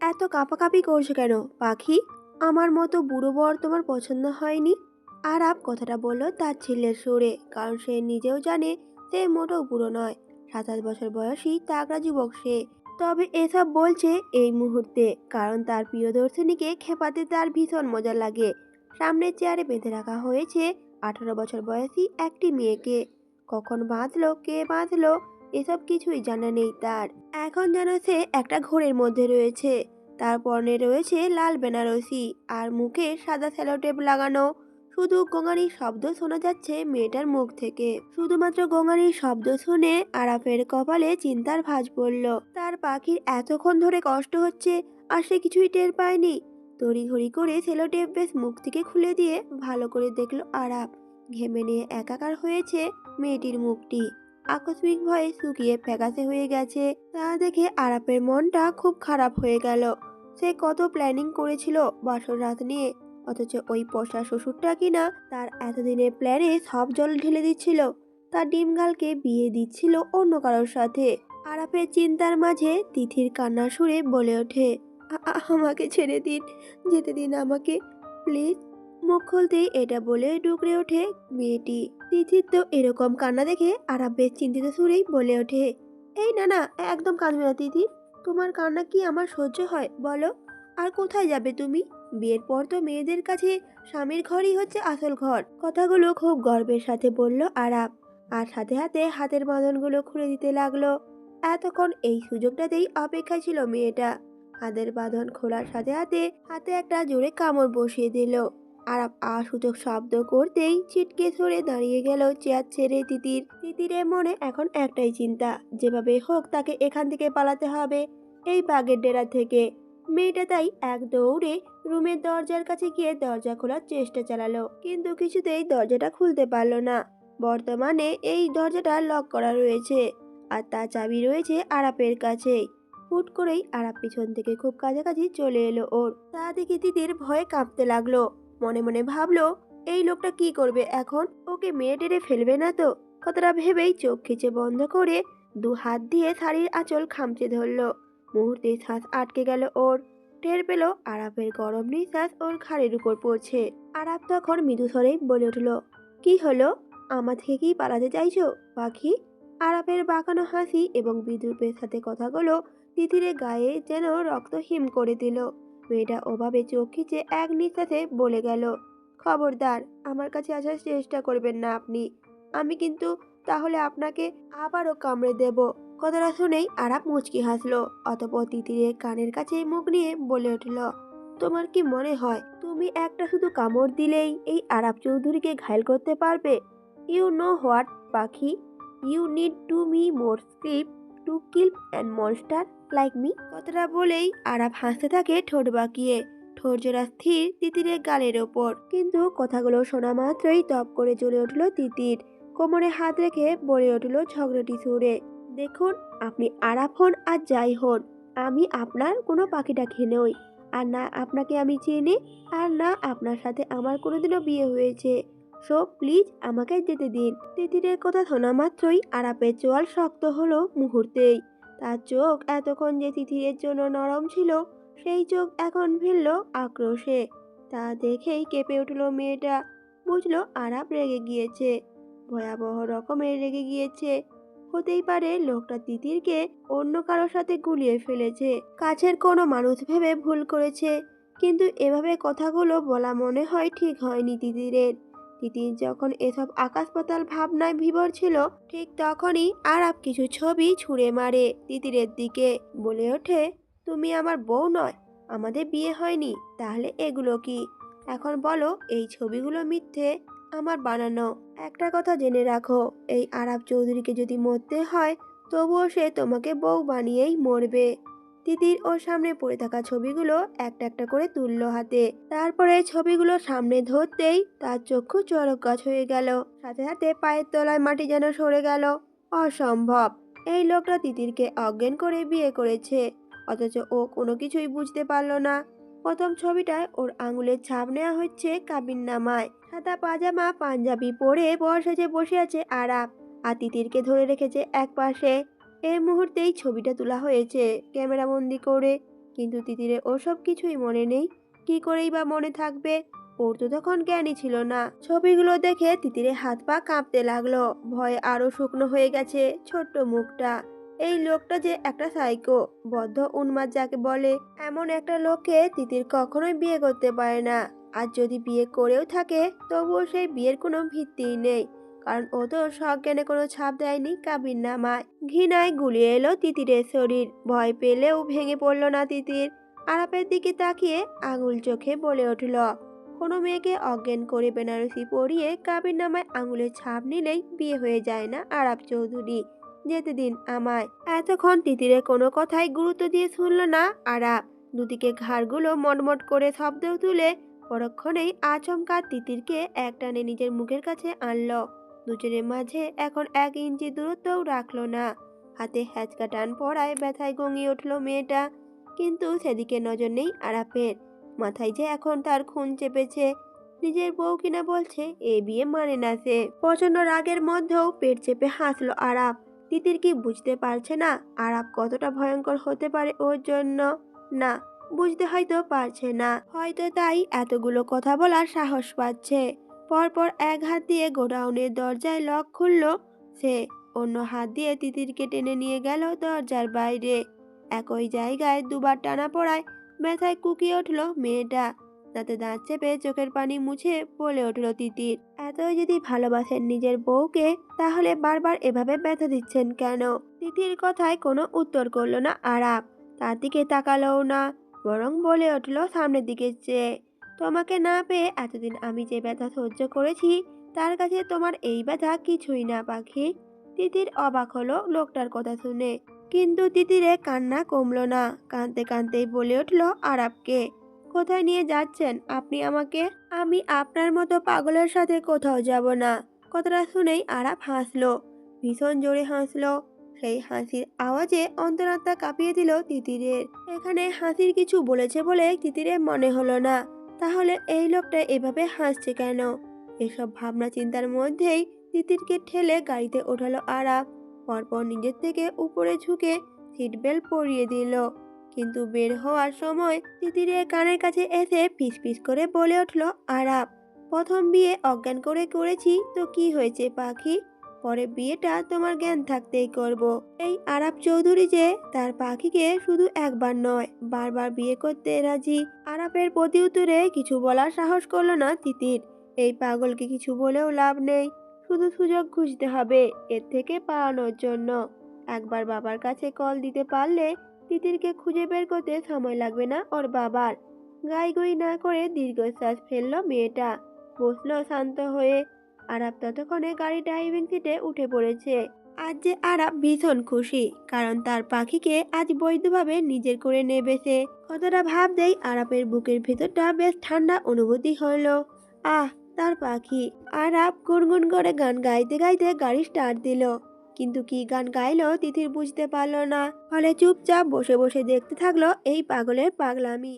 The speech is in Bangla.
এত কাঁপাকাঁপি করছো কেন পাখি? আমার মতো বুড়ো বর তোমার পছন্দ হয়নি? আরাপ কথাটা বলল তার ছেলের সুরে, কারণ সে নিজেও জানে সে মোটেও বুড়ো নয়। 27 বছর বয়সী তাগড়া যুবক সে। তবে এসব বলছে এই মুহূর্তে, কারণ তার প্রিয়দর্শিনীকে খেপাতে তার ভীষণ মজা লাগে। সামনের চেয়ারে বেঁধে রাখা হয়েছে 18 বছর বয়সী একটি মেয়েকে। কখন বাঁধলো, কে বাঁধলো, এসব কিছুই জানা নেই তার। এখন যেন সে একটা ঘোরের মধ্যে রয়েছে। তার পরনে রয়েছে লাল বেনারসি, আর মুখে সাদা সেলোটেপ লাগানো। শুধু গোঙানির শব্দ শোনা যাচ্ছে মেয়েটার মুখ থেকে। শুধুমাত্র গোঙানির শব্দ শুনে আরাফের কপালে চিন্তার ভাঁজ পড়ল। তার পাখির এতক্ষণ ধরে কষ্ট হচ্ছে, আর সে কিছুই টের পায়নি। তড়িঘড়ি করে সেলোটেপ বেশ মুখ থেকে খুলে দিয়ে ভালো করে দেখলো আরাফ। ঘেমে নিয়ে একাকার হয়েছে মেয়েটির মুখটি। আকস্মিক ভয়ে শুকিয়ে ফ্যাকাশে হয়ে গেছে। তা দেখে আরাফের মনটা খুব খারাপ হয়ে গেল। সে কত প্ল্যানিং করেছিল বাসর রাত নিয়ে, অথচ ওই পশা শ্বশুরটা কিনা তার এতদিনের প্ল্যানে সব জল ঢেলে দিচ্ছিল। তার ডিমগালকে বিয়ে দিচ্ছিল অন্য কারোর সাথে। আরাফের চিন্তার মাঝে তিথির কান্নার সুরে বলে ওঠে, আমাকে ছেড়ে দিন, যেতে দিন আমাকে, প্লিজ। মুখ খুলতেই এটা বলে ডুকরে ওঠে মেয়েটি। তিথির তো এরকম কান্না দেখে আরাফ বেশ চিন্তিত সুরেই বলে ওঠে, এই না না, একদম কাঁদবে না তিথি। তোমার কান্না কি আমার সহ্য হয় বলো? আর কোথায় যাবে তুমি? বিয়ের পর তো মেয়েদের কাছে স্বামীর ঘরই হচ্ছে আসল ঘর। কথাগুলো খুব গর্বের সাথে বলল আরাফ, আর সাথে সাথে হাতের বাঁধনগুলো খুলে দিতে লাগলো। এতক্ষণ এই সুযোগটাতেই অপেক্ষায় ছিল মেয়েটা। হাতের বাঁধন খোলার সাথে সাথে হাতে একটা জোরে কামড় বসিয়ে দিল। আরাফ সূচক শব্দ করতেই ছিটকে সরে দাঁড়িয়ে গেল চেয়ার ছেড়ে তিতির। তিতিরের মনে এখন একটাই চিন্তা, যেভাবে হোক তাকে এখান থেকে পালাতে হবে, এই বাঘের ডেরা থেকে। মেয়েটা তাই এক দৌড়ে রুমের দরজার কাছে গিয়ে দরজা খোলার চেষ্টা চালালো, কিন্তু কিছুতেই দরজাটা খুলতে পারলো না। বর্তমানে এই দরজাটা লক করা রয়েছে, আর তার চাবি রয়েছে আরাপের কাছেই। হুট করেই আরাপ পিছন থেকে খুব কাছাকাছি চলে এলো ওর। তা দেখে তিতির ভয়ে কাঁপতে লাগলো। মনে মনে ভাবলো, এই লোকটা কি করবে এখন? ওকে মেরে টেরে ফেলবে না তো? কথাটা ভেবেই চোখ খিচে বন্ধ করে 2 হাত দিয়ে শাড়ির আঁচল খামচে ধরলো। মুহূর্তে শ্বাস আটকে গেল ওর। টের পেল আরাফের গরম নিঃশ্বাস ওর ঘাড়ের উপর পড়ছে। আরাফ তখন মৃদু স্বরেই বলে উঠল, কি হলো? আমার থেকে কি পালাতে চাইছো পাখি? আরাফের বাঁকানো হাসি এবং বিদ্রুপের সাথে কথাগুলো তিতিরের গায়ে যেন রক্ত হিম করে দিল। মেয়েটা ওভাবে চোখ খিচে এক নিঃশ্বাসে বলে গেল, খবরদার আমার কাছে আসার চেষ্টা করবেন না আপনি। আমি কিন্তু তাহলে আপনাকে আবারও কামড়ে দেব। কথাটা শুনেই আরাফ মুচকি হাসলো। অতঃপর তিতিরের কানের কাছে মুখ নিয়ে বলে উঠল, তোমার কি মনে হয় তুমি একটা শুধু কামড় দিলেই এই আরাফ চৌধুরীকে ঘায়েল করতে পারবে? You know what Pakhi, you need to me more script to kill and monster like me. কথাটা বলেই আরাফ হাসতে থাকে ঠোঁট বাঁকিয়ে, ঠোঁট জোড়া স্থির তিতিরের গালের ওপর। কিন্তু কথাগুলো শোনা মাত্রই তপ করে চলে উঠল তিতির। কোমরে হাত রেখে বলে উঠল ঝগড়াটি সুরে, দেখুন, আপনি আরাফ হন আর যাই হন, আমি আপনার কোনো পাখিটাকি নই। আর না আপনাকে আমি চিনি, আর না আপনার সাথে আমার কোনোদিনও বিয়ে হয়েছে। সো প্লিজ আমাকে যেতে দিন। তিতিরের কথা শোনা মাত্রই আরাফের চোয়াল শক্ত হলো মুহূর্তেই। তার চোখ এতক্ষণ যে তিতিরের জন্য নরম ছিল, সেই চোখ এখন ভিড়ল আক্রোশে। তা দেখেই কেঁপে উঠল মেয়েটা। বুঝলো আরাফ রেগে গিয়েছে, ভয়াবহ রকমের রেগে গিয়েছে। হতেই পারে লোকটা তিতিরকে অন্য কারোর সাথে গুলিয়ে ফেলেছে, কাছের কোনো মানুষ ভেবে ভুল করেছে। কিন্তু এভাবে কথাগুলো বলা মনে হয় ঠিক হয়নি তিতিরের। তিতির যখন এসব আকাশ পাতাল ভাবনায় বিভোর ছিল, ঠিক তখনই আরাফ কিছু ছবি ছুঁড়ে মারে তিতিরের দিকে। বলে ওঠে, তুমি আমার বউ নয়, আমাদের বিয়ে হয়নি, তাহলে এগুলো কি? এখন বলো এই ছবিগুলো মিথ্যে, আমার বানানো। একটা কথা জেনে রাখো, এই আরাফ চৌধুরীকে যদি মরতে হয়, তবুও সে তোমাকে বউ বানিয়েই মরবে। তিতির ওর সামনে পড়ে থাকা ছবিগুলো একটা একটা করে তুলল হাতে। তারপরে ছবিগুলো সামনে ধরতেই তার চক্ষু চড়ক গাছ হয়ে গেল। সাথে সাথে পায়ের তলায় মাটি যেন সরে গেল। অসম্ভব, এই লোকটা তিতিরকে অজ্ঞান করে বিয়ে করেছে, অথচ ও কোনো কিছুই বুঝতে পারল না। প্রথম ছবিটায় ওর আঙুলের ছাপ নেওয়া হচ্ছে কাবিননামায়। সাদা পাজামা পাঞ্জাবি পরে বর সেজে বসে আছে আরাফ, আর তিতিরকে ধরে রেখেছে এক পাশে। এই মুহূর্তেই ছবিটা তোলা হয়েছে ক্যামেরা বন্দি করে। কিন্তু তিতিরে ওসব কিছুই মনে নেই। কি করেই বা মনে থাকবে, ওর তো তখন জ্ঞানই ছিল না। ছবিগুলো দেখে তিতিরে হাত পা কাঁপতে লাগলো, ভয়ে আরো শুকনো হয়ে গেছে ছোট্ট মুখটা। এই লোকটা যে একটা সাইকো, বদ্ধ উন্মাদ যাকে বলে, এমন একটা লোককে তিতির কখনোই বিয়ে করতে পারে না। আর যদি বিয়ে করেও থাকে তবুও সেই বিয়ের কোনো ভিত্তিই নেই, কারণ ও তো সজ্ঞানে কোনো ছাপ দেয়নি কাবির নামায়। ঘৃণায় গুলিয়ে এলো তিতিরের শরীর, ভয় পেলেও ভেঙে পড়ল না তিতির। আরাপের দিকে তাকিয়ে আঙুল চোখে বলে উঠল, কোনো মেয়েকে অজ্ঞান করে বেনারসি পরিয়ে কাবির নামায় আঙুলের ছাপ নিলেই বিয়ে হয়ে যায় না আরাপ চৌধুরী? যেতে দিন আমায়। এতক্ষণ তিতিরের কোনো কথাই গুরুত্ব দিয়ে শুনল না আরাপ। দুদিকে ঘাড়গুলো মটমট করে শব্দ তুলে পরক্ষণেই আচমকা তিতিরকে একটানে নিজের মুখের কাছে আনলো। দুজনের মাঝে এখন 1 ইঞ্চি দূরত্বও রাখলো না। হাতে হ্যাচকা টান পড়ায় ব্যথায় গঙিয়ে উঠল মেয়েটা, কিন্তু সেদিকে নজর নেই আরাপের। মাথায় যে এখন তার খুন চেপেছে। নিজের বউ কিনা বলছে এ বিয়ে মানে না সে। প্রচন্ড রাগের মধ্যেও পেট চেপে হাসলো আরাপ। তিতির কি বুঝতে পারছে না আরাপ কতটা ভয়ঙ্কর হতে পারে ওর জন্য? না, বুঝতে হয়তো পারছে না, হয়তো তাই এতগুলো কথা বলার সাহস পাচ্ছে। পরপর এক হাত দিয়ে গোডাউনের দরজায় লক খুলল সে, অন্য হাত দিয়ে তিতিরকে টেনে নিয়ে গেল দরজার বাইরে। একই জায়গায় দুবার টানা পড়ায় ব্যথায় কুকিয়ে উঠল মেয়েটা। তাতে দাঁত চেপে চোখের পানি মুছে বলে উঠল তিতির, এতই যদি ভালোবাসেন নিজের বউকে তাহলে বারবার এভাবে ব্যথা দিচ্ছেন কেন? তিতির কথায় কোনো উত্তর করলো না আরাপ, তার দিকে তাকালোও না, বরং বলে উঠল সামনের দিকে চেয়ে, তোমাকে না পেয়ে এতদিন আমি যে ব্যথা সহ্য করেছি তার কাছে তোমার এই ব্যথা কিছুই না পাখি। তিতির অবাক হলো লোকটার কথা শুনে, কিন্তু তিতিরে কান্না কমলো না। কাঁদতে কাঁদতেই বলে উঠল আরাপকে, কোথায় নিয়ে যাচ্ছেন আপনি আমাকে? আমি আপনার মতো পাগলের সাথে কোথাও যাব না। কথাটা শুনেই আরাপ হাসলো, ভীষণ জোরে হাসলো। সেই হাসির আওয়াজে অন্তরাত্মা কাঁপিয়ে দিল তিতিরের। এখানে হাসির কিছু বলেছে বলে তিতিরের মনে হলো না, তাহলে এই লোকটা এভাবে হাসছে কেন? এসব ভাবনা চিন্তার মধ্যেই তিতিরকে ঠেলে গাড়িতে ওঠালো আরাপ। পরপর নিজের থেকে উপরে ঝুঁকে সিট বেল্ট পরিয়ে দিল। কিন্তু বের হওয়ার সময় তিতিরের কানের কাছে এসে ফিসফিস করে বলে উঠল আরাপ, প্রথম বিয়ে অজ্ঞান করে করেছি তো কি হয়েছে পাখি? পরে বিয়েটা তোমার জ্ঞান থাকতেই করব। এই আরাপ চৌধুরী যে তার পাখিকে শুধু একবার নয় বারবার বিয়ে করতে রাজি। আরাপের প্রতি উত্তরে কিছু বলার সাহস করলো না তিতির। এই পাগলকে কিছু বলেও লাভ নেই, শুধু সুযোগ খুঁজতে হবে এর থেকে পালানোর জন্য। একবার বাবার কাছে কল দিতে পারলে তিতিরকে খুঁজে বের করতে সময় লাগবে না ওর বাবার। গাইগুই না করে দীর্ঘশ্বাস ফেললো মেয়েটা, বসলো শান্ত হয়ে। আরাপ ততক্ষণে গাড়ি ড্রাইভিং সিটে উঠে পড়েছে। আজ যে আরাপ ভীষণ খুশি, কারণ তার পাখিকে আজ বৈধভাবে নিজের করে নেবে সে। কতটা ভাবতেই আরাপের বুকের ভেতরটা বেশ ঠান্ডা অনুভূতি হলো। আহ, তার পাখি। আরাপ গুনগুন করে গান গাইতে গাইতে গাড়ি স্টার্ট দিল, কিন্তু কি গান গাইলো তিতির বুঝতে পারলো না। ফলে চুপচাপ বসে বসে দেখতে থাকলো এই পাগলের পাগলামি।